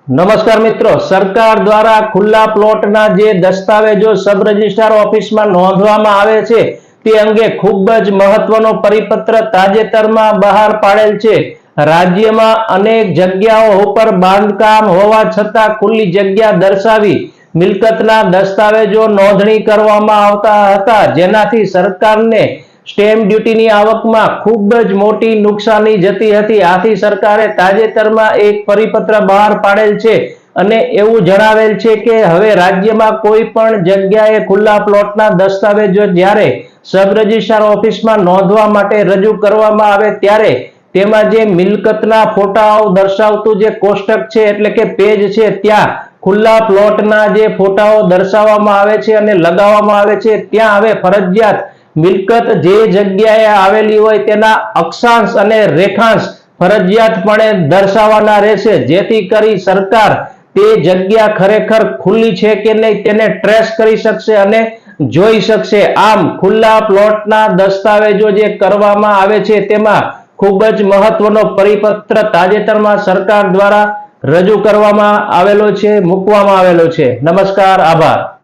નમસ્કાર મિત્રો, સરકાર દ્વારા ખુલ્લા પ્લોટના જે દસ્તાવેજો સબ રજિસ્ટ્રાર ઓફિસમાં નોંધવામાં આવે છે તે અંગે ખૂબ જ મહત્વનો પરિપત્ર તાજેતરમાં બહાર પાડેલ છે। રાજ્યમાં અનેક જગ્યાઓ ઉપર બાંધકામ હોવા છતાં ખુલ્લી જગ્યા દર્શાવી મિલકતના દસ્તાવેજો નોંધણી કરવામાં આવતા હતા, જેનાથી સરકારને સ્ટેમ્પ ડ્યુટીની આવકમાં ખૂબ જ મોટી નુકસાની જતી હતી। આથી સરકારે તાજેતરમાં એક પરિપત્ર બહાર પાડેલ છે અને એવું જણાવેલ છે કે હવે રાજ્યમાં કોઈ પણ જગ્યાએ ખુલ્લા પ્લોટના દસ્તાવેજો જ્યારે સબ રજિસ્ટ્રાર ઓફિસમાં નોંધવા માટે રજૂ કરવામાં આવે ત્યારે તેમાં જે મિલકતના ફોટાઓ દર્શાવતું જે કોષ્ટક છે એટલે કે પેજ છે, ત્યાં ખુલ્લા પ્લોટના જે ફોટાઓ દર્શાવવામાં આવે છે અને લગાવવામાં આવે છે ત્યાં હવે ફરજિયાત મિલકત જે જગ્યાએ આવેલી હોય તેના અક્ષાંશ અને રેખાંશ ફરજિયાતપણે દર્શાવવાના રહેશે, જેથી કરી સરકાર તે જગ્યા ખરેખર ખુલ્લી છે કે નહીં તેને ટ્રેસ કરી શકશે અને જોઈ શકશે। આમ ખુલ્લા પ્લોટના દસ્તાવેજો જે કરવામાં આવે છે તેમાં ખૂબ જ મહત્વનો પરિપત્ર તાજેતરમાં સરકાર દ્વારા રજૂ કરવામાં આવેલો છે, મૂકવામાં આવેલો છે। નમસ્કાર, આભાર।